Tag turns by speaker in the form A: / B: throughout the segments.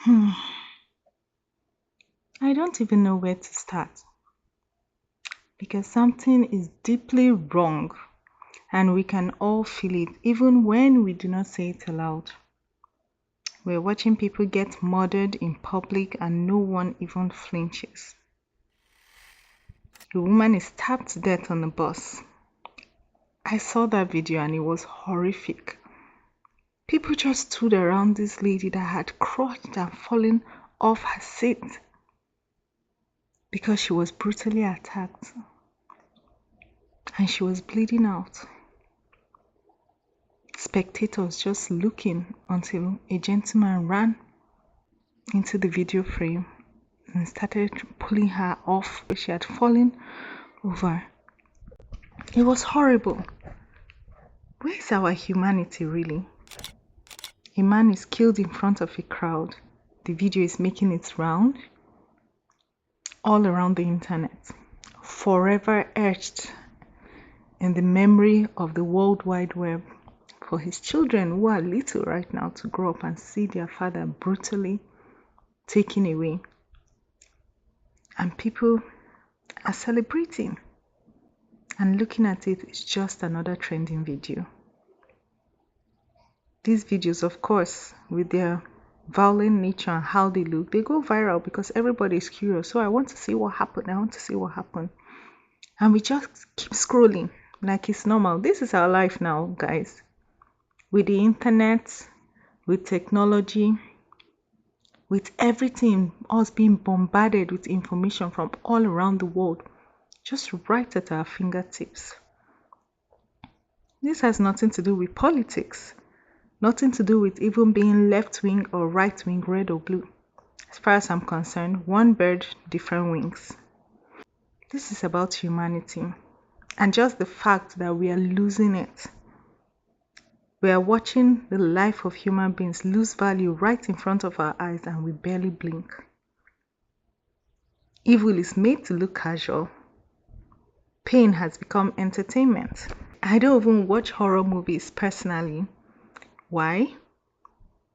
A: Hmm. I don't even know where to start because something is deeply wrong and we can all feel it even when we do not say it aloud. We're watching people get murdered in public and no one even flinches. A woman is stabbed to death on the bus. I saw that video and it was horrific. People just stood around this lady that had crushed and fallen off her seat because she was brutally attacked and she was bleeding out. Spectators just looking until a gentleman ran into the video frame and started pulling her off where she had fallen over. It was horrible. Where is our humanity really? A man is killed in front of a crowd. The video is making its round all around the internet, forever etched in the memory of the World Wide Web for his children who are little right now to grow up and see their father brutally taken away. And people are celebrating and looking at it is just another trending video. These videos, of course, with their violent nature and how they look, they go viral because everybody is curious. So I want to see what happened. I want to see what happened. And we just keep scrolling like it's normal. This is our life now, guys. With the internet, with technology, with everything, us being bombarded with information from all around the world, just right at our fingertips. This has nothing to do with politics, nothing to do with even being left wing or right wing, red or blue. As far as I'm concerned, one bird, different wings. This is about humanity and just the fact that we are losing it. We are watching the life of human beings lose value right in front of our eyes and we barely blink. Evil is made to look casual. Pain has become entertainment. I don't even watch horror movies personally. Why?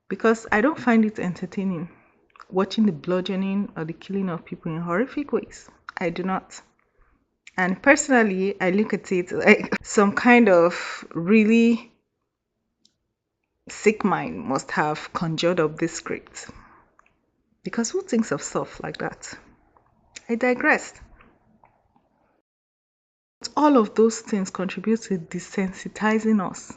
A: Because I don't find it entertaining. Watching the bludgeoning or the killing of people in horrific ways. I do not. And personally, I look at it like some kind of really sick mind must have conjured up this script. Because who thinks of stuff like that? I digressed. All of those things contribute to desensitizing us.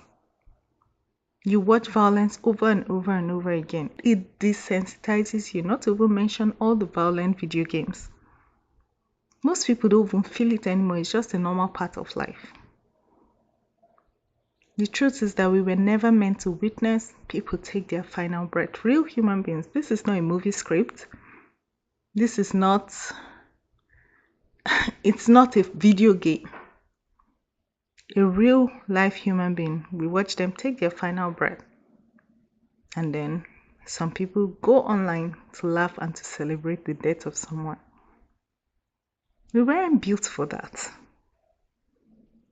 A: You watch violence over and over and over again. It desensitizes you, not to even mention all the violent video games. Most people don't even feel it anymore. It's just a normal part of life. The truth is that we were never meant to witness people take their final breath. Real human beings. This is not a movie script. This is not, it's not a video game. A real life human being. We watch them take their final breath. And then some people go online to laugh and to celebrate the death of someone. We weren't built for that.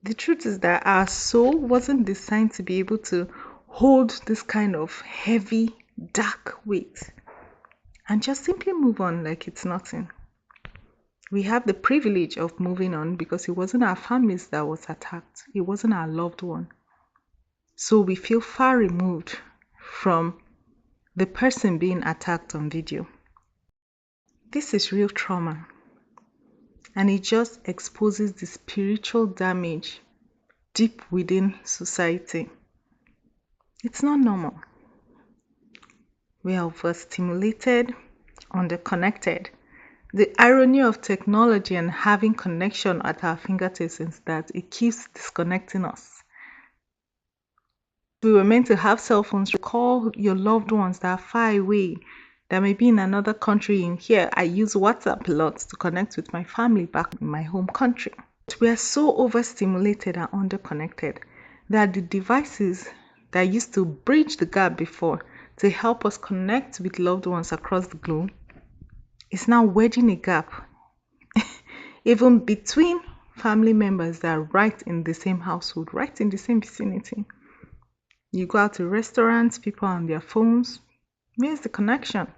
A: The truth is that our soul wasn't designed to be able to hold this kind of heavy, dark weight and just simply move on like it's nothing. We have the privilege of moving on because it wasn't our families that was attacked. It wasn't our loved one. So we feel far removed from the person being attacked on video. This is real trauma. And it just exposes the spiritual damage deep within society. It's not normal. We are overstimulated, underconnected. The irony of technology and having connection at our fingertips is that it keeps disconnecting us. We were meant to have cell phones to call your loved ones that are far away, that may be in another country. In here, I use WhatsApp a lot to connect with my family back in my home country. We are so overstimulated and underconnected that the devices that used to bridge the gap before to help us connect with loved ones across the globe is now wedging a gap even between family members that are right in the same household, right in the same vicinity. You go out to restaurants, people are on their phones. Where's the connection?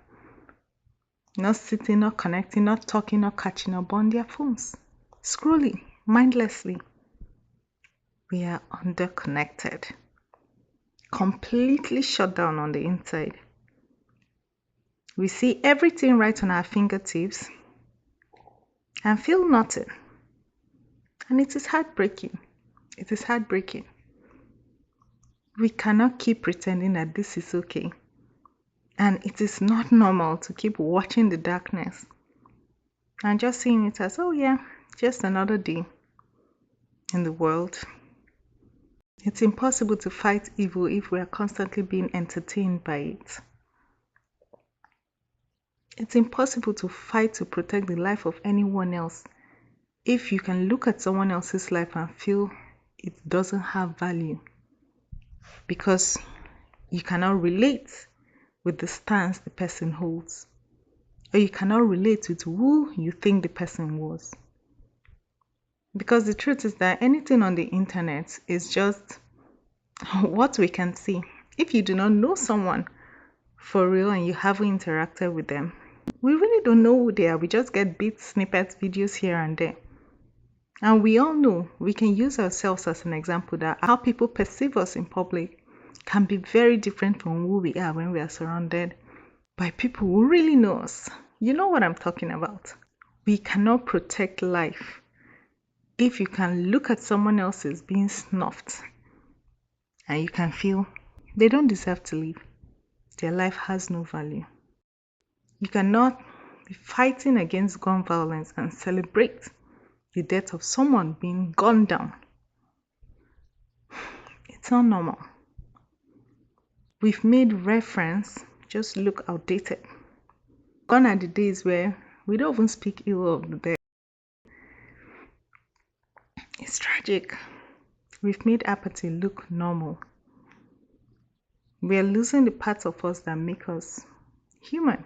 A: Not sitting, not connecting, not talking, not catching up on their phones. Scrolling mindlessly. We are underconnected. Completely shut down on the inside. We see everything right on our fingertips and feel nothing. And it is heartbreaking. It is heartbreaking. We cannot keep pretending that this is okay. And it is not normal to keep watching the darkness and just seeing it as, oh yeah, just another day in the world. It's impossible to fight evil if we are constantly being entertained by it. It's impossible to fight to protect the life of anyone else if you can look at someone else's life and feel it doesn't have value because you cannot relate with the stance the person holds, or you cannot relate with who you think the person was. Because the truth is that anything on the internet is just what we can see. If you do not know someone for real and you haven't interacted with them, we really don't know who they are. We just get bits, snippets, videos here and there. And we all know we can use ourselves as an example that how people perceive us in public can be very different from who we are when we are surrounded by people who really know us. You know what I'm talking about. We cannot protect life if you can look at someone else's being snuffed and you can feel they don't deserve to live. Their life has no value. You cannot be fighting against gun violence and celebrate the death of someone being gunned down. It's not normal. We've made reference just look outdated. Gone are the days where we don't even speak ill of the dead. It's tragic. We've made apathy look normal. We are losing the parts of us that make us human.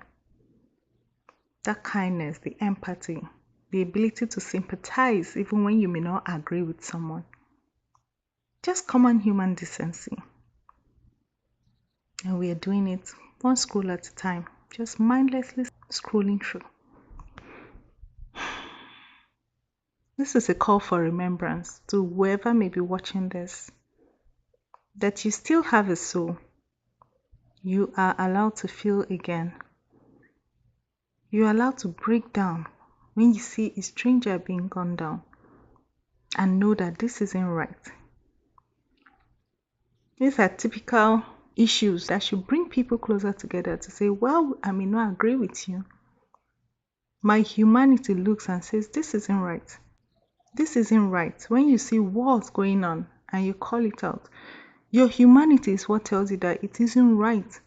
A: That kindness, the empathy, the ability to sympathize even when you may not agree with someone. Just common human decency. And we are doing it one scroll at a time, just mindlessly scrolling through. This is a call for remembrance to whoever may be watching this, that you still have a soul. You are allowed to feel again. You are allowed to break down when you see a stranger being gunned down and know that this isn't right. These are typical issues that should bring people closer together to say, well, I may not agree with you. My humanity looks and says, this isn't right. This isn't right. When you see wars going on and you call it out, your humanity is what tells you that it isn't right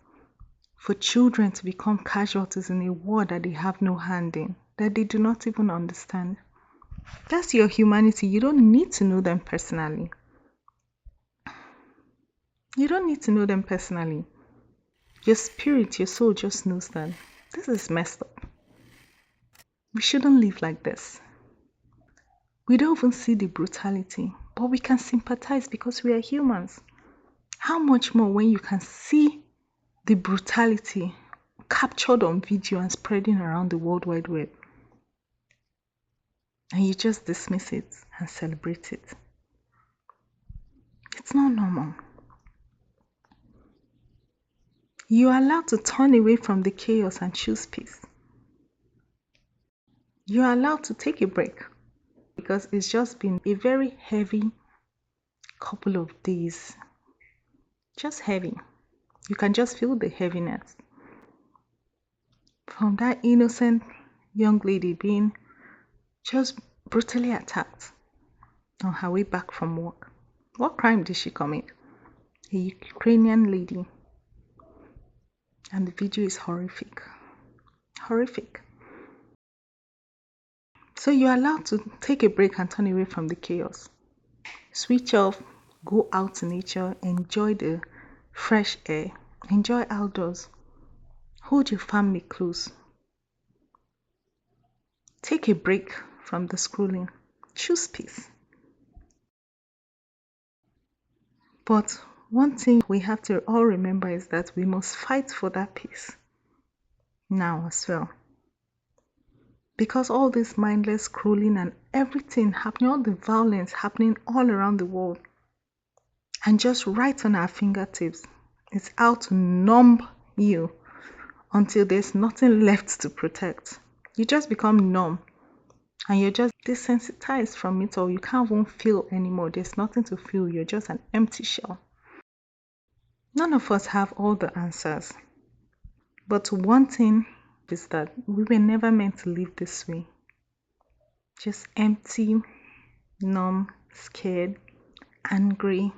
A: for children to become casualties in a war that they have no hand in, that they do not even understand. That's your humanity. You don't need to know them personally. You don't need to know them personally. Your spirit, your soul just knows that this is messed up. We shouldn't live like this. We don't even see the brutality, but we can sympathize because we are humans. How much more when you can see the brutality captured on video and spreading around the World Wide Web, and you just dismiss it and celebrate it. It's not normal. You are allowed to turn away from the chaos and choose peace. You are allowed to take a break because it's just been a very heavy couple of days. Just heavy. You can just feel the heaviness from that innocent young lady being just brutally attacked on her way back from work. What crime did she commit? A Ukrainian lady. And the video is horrific. Horrific. So you're allowed to take a break and turn away from the chaos. Switch off, go out to nature, enjoy the fresh air, enjoy outdoors. Hold your family close. Take a break from the scrolling. Choose peace. But one thing we have to all remember is that we must fight for that peace now as well. Because all this mindless scrolling and everything happening, all the violence happening all around the world, and just right on our fingertips, it's out to numb you until there's nothing left to protect. You just become numb and you're just desensitized from it all. You can't even feel anymore. There's nothing to feel. You're just an empty shell. None of us have all the answers. But one thing is that we were never meant to live this way. Just empty, numb, scared, angry,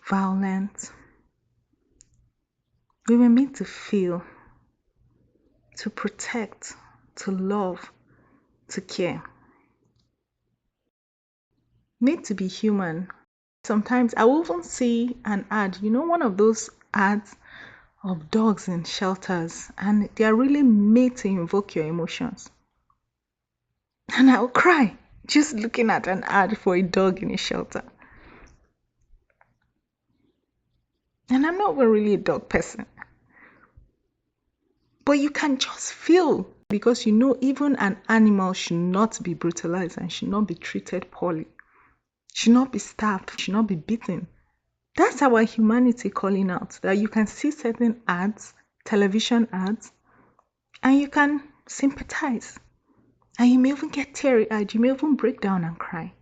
A: violent. We were meant to feel, to protect, to love, to care. Made to be human. Sometimes I will even see an ad, one of those ads of dogs in shelters, and they are really made to invoke your emotions. And I'll cry just looking at an ad for a dog in a shelter. And I'm not even really a dog person. But you can just feel, because even an animal should not be brutalized and should not be treated poorly, should not be stabbed, should not be beaten. That's our humanity calling out, that you can see certain ads, television ads, and you can sympathize. And you may even get teary-eyed, you may even break down and cry.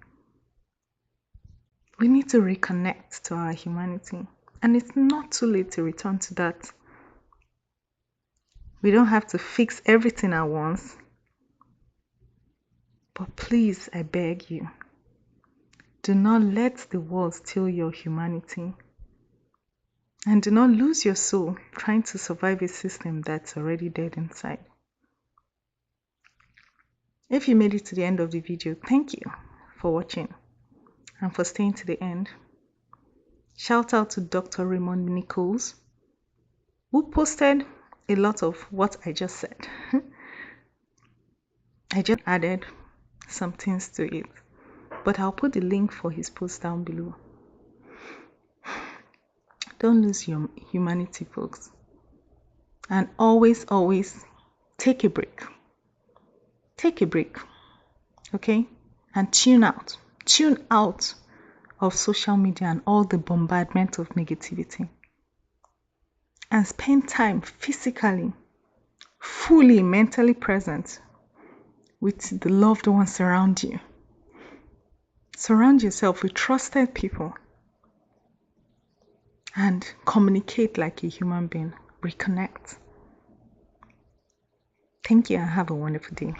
A: We need to reconnect to our humanity. And it's not too late to return to that. We don't have to fix everything at once. But please, I beg you, do not let the world steal your humanity. And do not lose your soul trying to survive a system that's already dead inside. If you made it to the end of the video, thank you for watching and for staying to the end. Shout out to Dr. Raymond Nichols, who posted a lot of what I just said. I just added some things to it, but I'll put the link for his post down below. Don't lose your humanity, folks. And always, always take a break. Take a break, okay? And tune out. Tune out of social media and all the bombardment of negativity. And spend time physically, fully, mentally present with the loved ones around you. Surround yourself with trusted people and communicate like a human being. Reconnect. Thank you and have a wonderful day.